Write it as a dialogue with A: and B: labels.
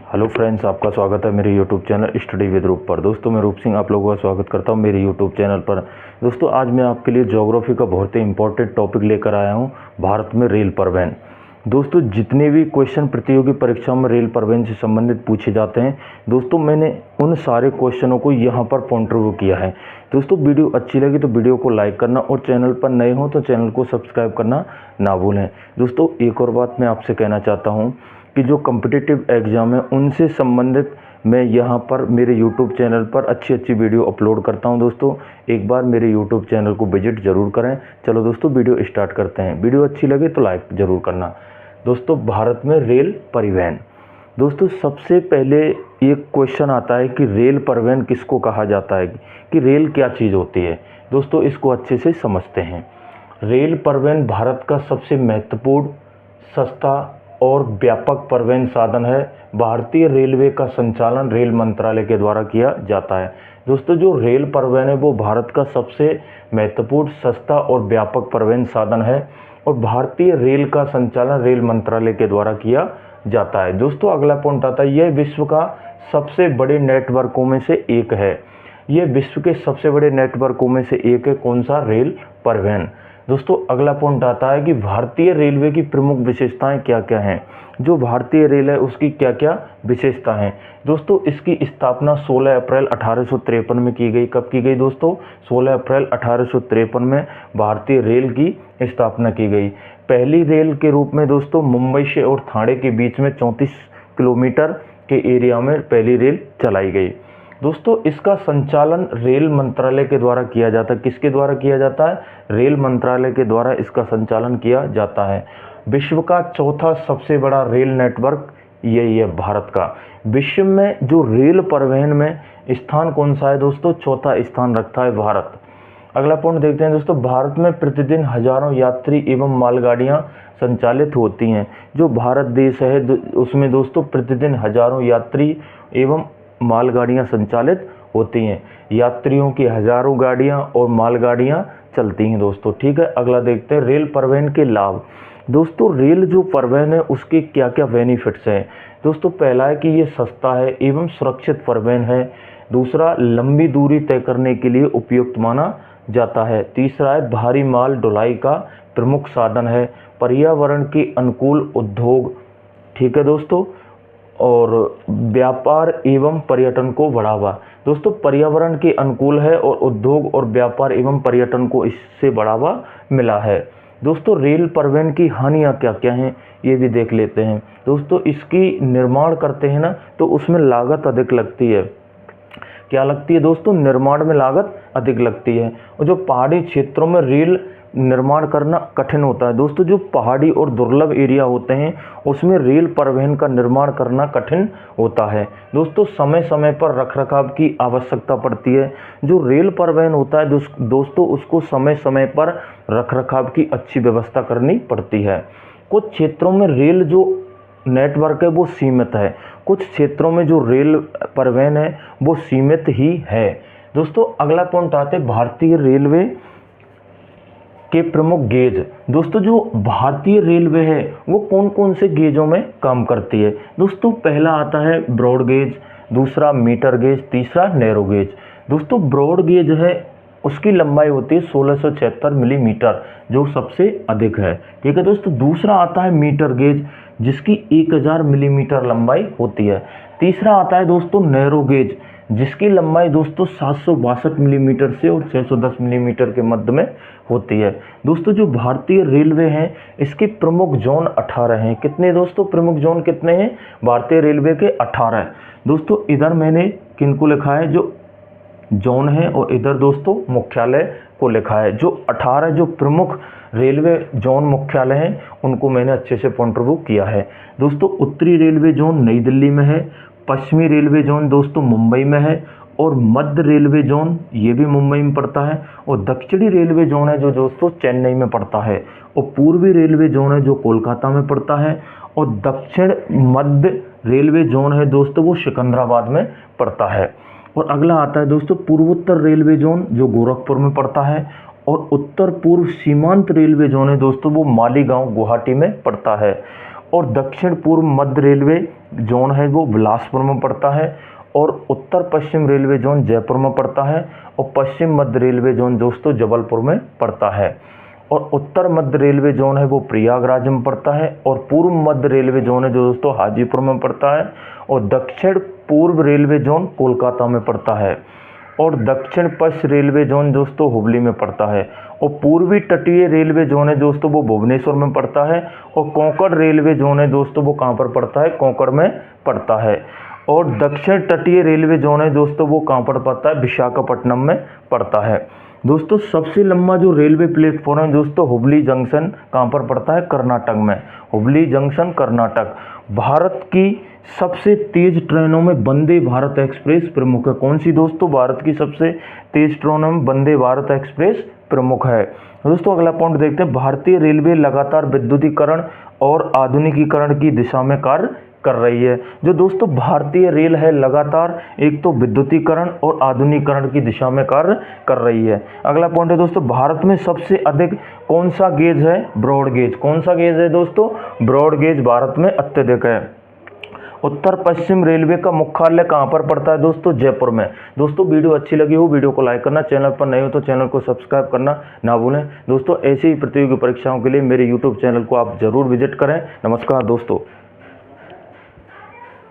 A: Hello friends, आपका स्वागत है मेरे यूट्यूब चैनल स्टडी विद रूप पर। दोस्तों, मैं रूप सिंह आप लोगों का स्वागत करता हूं मेरे यूट्यूब चैनल पर। दोस्तों, आज मैं आपके लिए ज्योग्राफी का बहुत ही इंपॉर्टेंट टॉपिक लेकर आया हूं, भारत में रेल परिवहन। दोस्तों, जितने भी क्वेश्चन प्रतियोगी परीक्षाओं में रेल परिवहन से संबंधित पूछे जाते हैं, दोस्तों मैंने उन सारे क्वेश्चनों को यहाँ पर पॉइंट रिव्यू किया है। दोस्तों, वीडियो अच्छी लगी तो वीडियो को लाइक करना और चैनल पर नए हो तो चैनल को सब्सक्राइब करना ना भूलें। दोस्तों, एक और बात मैं आपसे कहना चाहता हूँ कि जो कॉम्पिटिटिव एग्ज़ाम है उनसे संबंधित मैं यहाँ पर मेरे यूट्यूब चैनल पर अच्छी वीडियो अपलोड करता हूँ। दोस्तों, एक बार मेरे यूट्यूब चैनल को विजिट ज़रूर करें। चलो दोस्तों, वीडियो स्टार्ट करते हैं। वीडियो अच्छी लगे तो लाइक ज़रूर करना। दोस्तों, भारत में रेल परिवहन। दोस्तों, सबसे पहले एक क्वेश्चन आता है कि रेल परिवहन किसको कहा जाता है, कि रेल क्या चीज़ होती है। दोस्तों, इसको अच्छे से समझते हैं। रेल परिवहन भारत का सबसे महत्वपूर्ण, सस्ता और व्यापक परिवहन साधन है। भारतीय रेलवे का संचालन रेल मंत्रालय के द्वारा किया जाता है। दोस्तों, जो रेल परिवहन है वो भारत का सबसे महत्वपूर्ण, सस्ता और व्यापक परिवहन साधन है और भारतीय रेल का संचालन रेल मंत्रालय के द्वारा किया जाता है। दोस्तों, अगला पॉइंट आता है, यह विश्व का सबसे बड़े नेटवर्कों में से एक है। यह विश्व के सबसे बड़े नेटवर्कों में से एक है। कौन सा? रेल परिवहन। दोस्तों, अगला पॉइंट आता है कि भारतीय रेलवे की प्रमुख विशेषताएं क्या क्या हैं। जो भारतीय रेल है उसकी क्या क्या विशेषता हैं। दोस्तों, इसकी स्थापना 16 अप्रैल 1853 में की गई। कब की गई दोस्तों? 16 अप्रैल 1853 में भारतीय रेल की स्थापना की गई। पहली रेल के रूप में दोस्तों मुंबई से और ठाणे के बीच में 34 किलोमीटर के एरिया में पहली रेल चलाई गई। दोस्तों, इसका संचालन रेल मंत्रालय के द्वारा किया जाता है। किसके द्वारा किया जाता है? रेल मंत्रालय के द्वारा इसका संचालन किया जाता है। विश्व का चौथा सबसे बड़ा रेल नेटवर्क यही है, भारत का। विश्व में जो रेल परिवहन में स्थान कौन सा है दोस्तों? चौथा स्थान रखता है भारत। अगला पॉइंट देखते हैं दोस्तों, भारत में प्रतिदिन हजारों यात्री एवं मालगाड़ियां संचालित होती हैं। जो भारत देश है उसमें दोस्तों प्रतिदिन हजारों यात्री एवं मालगाड़ियां संचालित होती हैं। यात्रियों की हजारों गाड़ियां और मालगाड़ियां चलती हैं दोस्तों। ठीक है, अगला देखते हैं, रेल परिवहन के लाभ। दोस्तों, रेल जो परिवहन है उसके क्या क्या बेनिफिट्स हैं। दोस्तों, पहला है कि ये सस्ता है एवं सुरक्षित परिवहन है। दूसरा, लंबी दूरी तय करने के लिए उपयुक्त माना जाता है। तीसरा है, भारी माल ढुलाई का प्रमुख साधन है। पर्यावरण के अनुकूल उद्योग। ठीक है दोस्तों, और व्यापार एवं पर्यटन को बढ़ावा। दोस्तों, पर्यावरण के अनुकूल है और उद्योग और व्यापार एवं पर्यटन को इससे बढ़ावा मिला है। दोस्तों, रेल परिवहन की हानियां क्या क्या हैं ये भी देख लेते हैं। दोस्तों, इसकी निर्माण करते हैं ना तो उसमें लागत अधिक लगती है। क्या लगती है दोस्तों? निर्माण में लागत अधिक लगती है। और जो पहाड़ी क्षेत्रों में रेल निर्माण करना कठिन होता है। दोस्तों, जो पहाड़ी और दुर्लभ एरिया होते हैं उसमें रेल परिवहन का निर्माण करना कठिन होता है। दोस्तों, समय समय पर रखरखाव की आवश्यकता पड़ती है। जो रेल परिवहन होता है दोस्तों उसको समय समय पर रखरखाव की अच्छी व्यवस्था करनी पड़ती है। कुछ क्षेत्रों में रेल जो नेटवर्क है वो सीमित है। कुछ क्षेत्रों में जो रेल परिवहन है वो सीमित ही है। दोस्तों, अगला पॉइंट आते हैं, भारतीय रेलवे के प्रमुख गेज। दोस्तों, जो भारतीय रेलवे है वो कौन कौन से गेजों में काम करती है। दोस्तों, पहला आता है ब्रॉड गेज, दूसरा मीटर गेज, तीसरा नैरो गेज। दोस्तों, ब्रॉड गेज है उसकी लंबाई होती है 1676 मिलीमीटर, जो सबसे अधिक है। ठीक है दोस्तों। दूसरा आता है मीटर गेज जिसकी 1000 मिलीमीटर लंबाई होती है। तीसरा आता है दोस्तों नैरो गेज जिसकी लंबाई दोस्तों 762 मिलीमीटर से और 610 मिलीमीटर के मध्य में होती है। दोस्तों, जो भारतीय रेलवे हैं इसके प्रमुख जोन 18 हैं। कितने दोस्तों? प्रमुख जोन कितने हैं भारतीय रेलवे के? 18। दोस्तों, इधर मैंने किनको लिखा है? जो जोन है, और इधर दोस्तों मुख्यालय को लिखा है। जो 18 जो प्रमुख रेलवे जोन मुख्यालय हैं उनको मैंने अच्छे से पॉइंट रिव्यू किया है। दोस्तों, उत्तरी रेलवे जोन नई दिल्ली में है, पश्चिमी रेलवे जोन दोस्तों मुंबई में है, और मध्य रेलवे जोन ये भी मुंबई में पड़ता है, और दक्षिणी रेलवे जोन है जो दोस्तों चेन्नई में पड़ता है, और पूर्वी रेलवे जोन है जो कोलकाता में पड़ता है, और दक्षिण मध्य रेलवे जोन है दोस्तों वो सिकंदराबाद में पड़ता है। और अगला आता है दोस्तों पूर्वोत्तर रेलवे जोन जो गोरखपुर में पड़ता है, और उत्तर पूर्व सीमांत रेलवे जोन है दोस्तों वो मालीगांव गुवाहाटी में पड़ता है। और दक्षिण पूर्व मध्य रेलवे जोन है वो बिलासपुर में पड़ता है, और उत्तर पश्चिम रेलवे जोन जयपुर में पड़ता है, और पश्चिम मध्य रेलवे जोन दोस्तों जबलपुर में पड़ता है, और उत्तर मध्य रेलवे जोन है वो प्रयागराज में पड़ता है, और पूर्व मध्य रेलवे जोन है जो दोस्तों हाजीपुर में पड़ता है, और दक्षिण पूर्व रेलवे जोन कोलकाता में पड़ता है, और दक्षिण पश्चिम रेलवे जोन दोस्तों हुबली में पड़ता है, और पूर्वी तटीय रेलवे जोन है दोस्तों वो भुवनेश्वर में पड़ता है, और कोंकण रेलवे जोन है दोस्तों वो कहाँ पर पड़ता है, कोंकण में पड़ता है, और दक्षिण तटीय रेलवे जोन है दोस्तों वो कहाँ पर पड़ता है, विशाखापट्टनम में पड़ता है। दोस्तों सबसे लंबा जो रेलवे प्लेटफॉर्म है दोस्तों हुबली जंक्शन कहाँ पर पड़ता है, कर्नाटक में, हुबली जंक्शन कर्नाटक। भारत की सबसे तेज ट्रेनों में वंदे भारत एक्सप्रेस प्रमुख है। कौन सी दोस्तों, भारत की सबसे तेज ट्रेनों में वंदे भारत एक्सप्रेस प्रमुख है। दोस्तों अगला पॉइंट देखते हैं, भारतीय रेलवे लगातार विद्युतीकरण और आधुनिकीकरण की दिशा में कार्य कर रही है। जो दोस्तों भारतीय रेल है लगातार एक तो विद्युतीकरण और आधुनिकीकरण की दिशा में कार्य कर रही है। अगला पॉइंट है दोस्तों, भारत में सबसे अधिक कौन सा गेज है, ब्रॉड गेज। कौन सा गेज है दोस्तों, ब्रॉड गेज भारत में अत्यधिक है। उत्तर पश्चिम रेलवे का मुख्यालय कहाँ पर पड़ता है दोस्तों, जयपुर में। दोस्तों वीडियो अच्छी लगी हो वीडियो को लाइक करना, चैनल पर नए हो तो चैनल को सब्सक्राइब करना ना भूलें। दोस्तों ऐसी ही प्रतियोगी परीक्षाओं के लिए मेरे यूट्यूब चैनल को आप जरूर विजिट करें। नमस्कार दोस्तों।